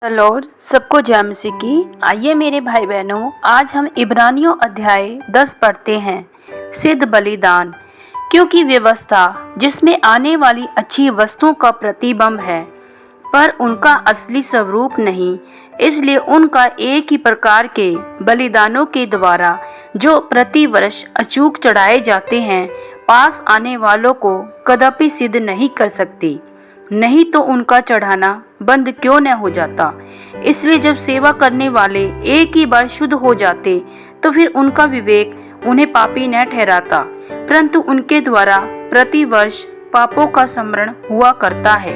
Lord सबको जय मसीह की। आइए मेरे भाई बहनों, आज हम इब्रानियों अध्याय 10 पढ़ते हैं, सिद्ध बलिदान। क्योंकि व्यवस्था जिसमें आने वाली अच्छी वस्तुओं का प्रतिबिंब है, पर उनका असली स्वरूप नहीं, इसलिए उनका एक ही प्रकार के बलिदानों के द्वारा जो प्रतिवर्ष अचूक चढ़ाए जाते हैं, पास आने वालों को कदापि सिद्ध नहीं कर सकती। नहीं तो उनका चढ़ाना बंद क्यों न हो जाता। इसलिए जब सेवा करने वाले एक ही बार शुद्ध हो जाते, तो फिर उनका विवेक उन्हें पापी न ठहराता, परंतु उनके द्वारा प्रतिवर्ष पापों का स्मरण हुआ करता है।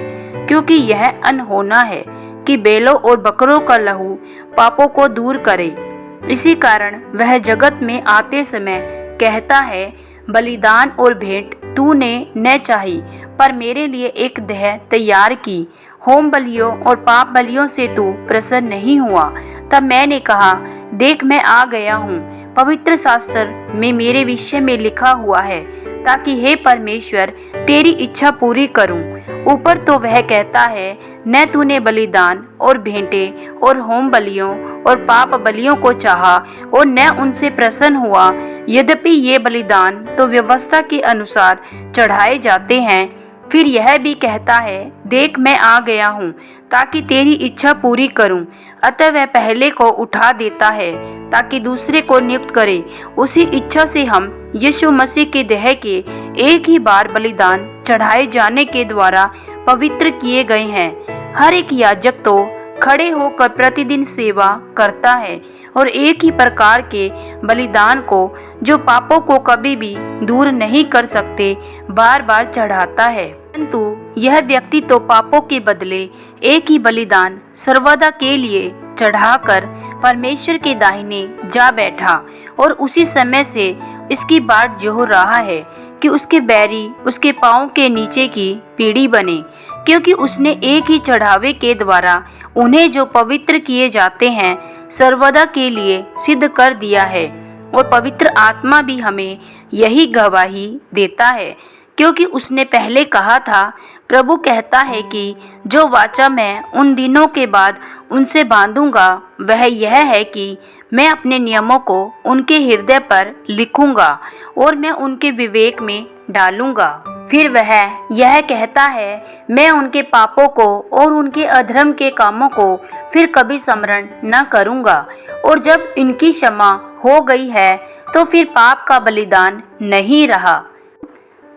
क्योंकि यह अनहोना है कि बैलों और बकरों का लहू पापों को दूर करे। इसी कारण वह जगत में आते समय कहता है, बलिदान और भेंट तूने न चाही, पर मेरे लिए एक देह तैयार की। होम बलियों और पाप बलियों से तू प्रसन्न नहीं हुआ। तब मैंने कहा, देख मैं आ गया हूँ। पवित्र शास्त्र में मेरे विषय में लिखा हुआ है, ताकि हे परमेश्वर तेरी इच्छा पूरी करूँ। ऊपर तो वह कहता है, न तूने बलिदान और भेंटे और होम बलियों और पाप बलियों को चाहा और न उनसे प्रसन्न हुआ। यद्यपि ये बलिदान तो व्यवस्था के अनुसार चढ़ाए जाते हैं। फिर यह भी कहता है, देख मैं आ गया हूँ ताकि तेरी इच्छा पूरी करूँ। अतः वह पहले को उठा देता है ताकि दूसरे को नियुक्त करे। उसी इच्छा से हम यीशु मसीह के देह के एक ही बार बलिदान चढ़ाए जाने के द्वारा पवित्र किए गए हैं। हर एक याजक तो खड़े होकर प्रतिदिन सेवा करता है और एक ही प्रकार के बलिदान को, जो पापों को कभी भी दूर नहीं कर सकते, बार बार चढ़ाता है। परंतु यह व्यक्ति तो पापों के बदले एक ही बलिदान सर्वदा के लिए चढ़ाकर परमेश्वर के दाहिने जा बैठा, और उसी समय से इसकी बाट जो रहा है कि उसके बैरी उसके पाँव के नीचे की पीढ़ी बने। क्योंकि उसने एक ही चढ़ावे के द्वारा उन्हें जो पवित्र किए जाते हैं सर्वदा के लिए सिद्ध कर दिया है। और पवित्र आत्मा भी हमें यही गवाही देता है, क्योंकि उसने पहले कहा था, प्रभु कहता है कि जो वाचा मैं उन दिनों के बाद उनसे बांधूंगा, वह यह है कि मैं अपने नियमों को उनके हृदय पर लिखूंगा और मैं उनके विवेक में डालूंगा। फिर वह यह कहता है, मैं उनके पापों को और उनके अधर्म के कामों को फिर कभी स्मरण न करूंगा। और जब इनकी क्षमा हो गई है, तो फिर पाप का बलिदान नहीं रहा।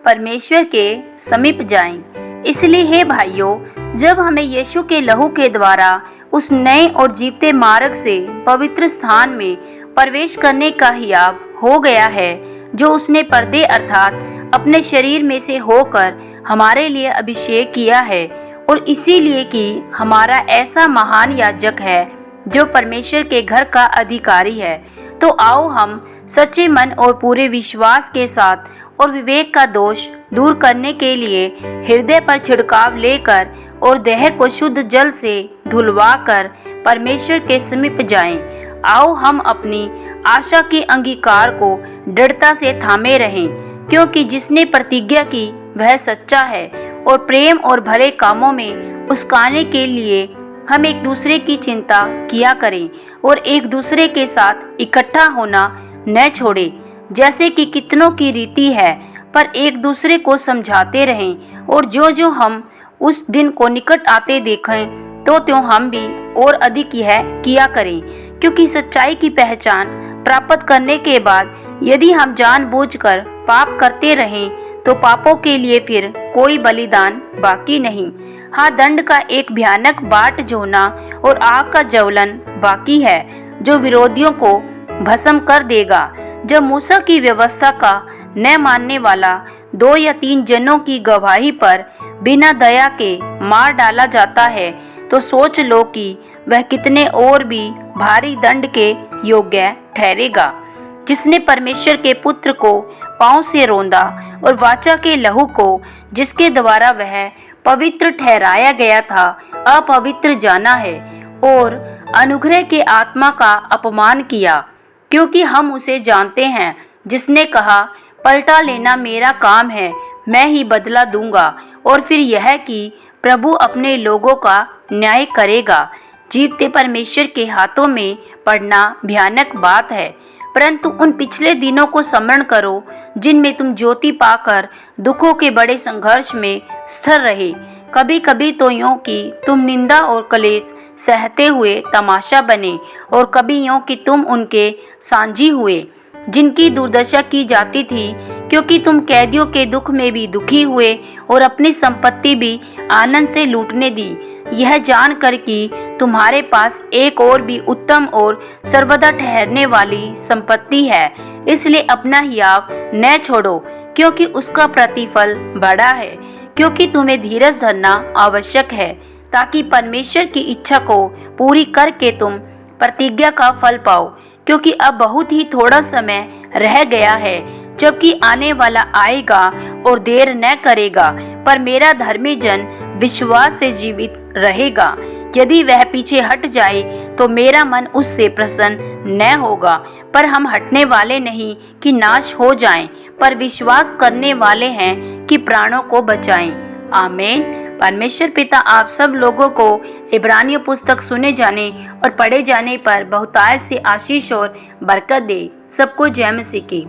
परमेश्वर के समीप जाएं। इसलिए हे भाइयों, जब हमें यीशु के लहू के द्वारा उस नए और जीवते मार्ग से पवित्र स्थान में प्रवेश करने का हियाब हो गया है, जो उसने पर्दे अर्थात अपने शरीर में से होकर हमारे लिए अभिषेक किया है, और इसीलिए कि हमारा ऐसा महान याजक है जो परमेश्वर के घर का अधिकारी है, तो आओ हम सच्चे मन और पूरे विश्वास के साथ और विवेक का दोष दूर करने के लिए हृदय पर छिड़काव लेकर और देह को शुद्ध जल से धुलवा कर परमेश्वर के समीप जाएं। आओ हम अपनी आशा के अंगीकार को दृढ़ता से थामे रहें, क्योंकि जिसने प्रतिज्ञा की वह सच्चा है। और प्रेम और भले कामों में उस्काने के लिए हम एक दूसरे की चिंता किया करें और एक दूसरे के साथ इकट्ठा होना न छोड़ें, जैसे कि कितनों की रीति है, पर एक दूसरे को समझाते रहें। और जो हम उस दिन को निकट आते देखें, तो त्यों हम भी और अधिक यह किया करें। क्योंकि सच्चाई की पहचान प्राप्त करने के बाद यदि हम जानबूझकर पाप करते रहें, तो पापों के लिए फिर कोई बलिदान बाकी नहीं। हाँ, दंड का एक भयानक बाट जोना और आग का ज्वलन बाकी है, जो विरोधियों को भस्म कर देगा। जब मूसा की व्यवस्था का न मानने वाला 2 या 3 जनों की गवाही पर बिना दया के मार डाला जाता है, तो सोच लो कि वह कितने और भी भारी दंड के योग्य ठहरेगा। जिसने परमेश्वर के पुत्र को पांव से रौंदा और वाचा के लहू को, जिसके द्वारा वह पवित्र ठहराया गया था, अपवित्र जाना है और अनुग्रह के आत्मा का अपमान किया। क्योंकि हम उसे जानते हैं जिसने कहा, पलटा लेना मेरा काम है, मैं ही बदला दूंगा। और फिर यह कि प्रभु अपने लोगों का न्याय करेगा। जीवते परमेश्वर के हाथों में पड़ना भयानक बात है, परंतु उन पिछले दिनों को स्मरण करो जिनमें तुम ज्योति पाकर दुखों के बड़े संघर्ष में स्थिर रहे। कभी कभी तो यूं कि तुम निंदा और क्लेश सहते हुए तमाशा बने, और कभी यूं कि तुम उनके साझी हुए जिनकी दुर्दशा की जाती थी, क्योंकि तुम कैदियों के दुख में भी दुखी हुए और अपनी संपत्ति भी आनंद से लूटने दी, यह जानकर कि तुम्हारे पास एक और भी उत्तम और सर्वदा ठहरने वाली संपत्ति है। इसलिए अपना हियाव न छोड़ो, क्योंकि उसका प्रतिफल बड़ा है। क्योंकि तुम्हें धीरज धरना आवश्यक है, ताकि परमेश्वर की इच्छा को पूरी करके तुम प्रतिज्ञा का फल पाओ। क्योंकि अब बहुत ही थोड़ा समय रह गया है, जबकि आने वाला आएगा और देर न करेगा। पर मेरा धर्मी जन विश्वास से जीवित रहेगा। यदि वह पीछे हट जाए तो मेरा मन उससे प्रसन्न न होगा। पर हम हटने वाले नहीं कि नाश हो जाएं, पर विश्वास करने वाले हैं कि प्राणों को बचाएं। आमीन। परमेश्वर पिता आप सब लोगों को इब्रानियों पुस्तक सुने जाने और पढ़े जाने पर बहुतायत से आशीष और बरकत दे। सबको जय मसीह की।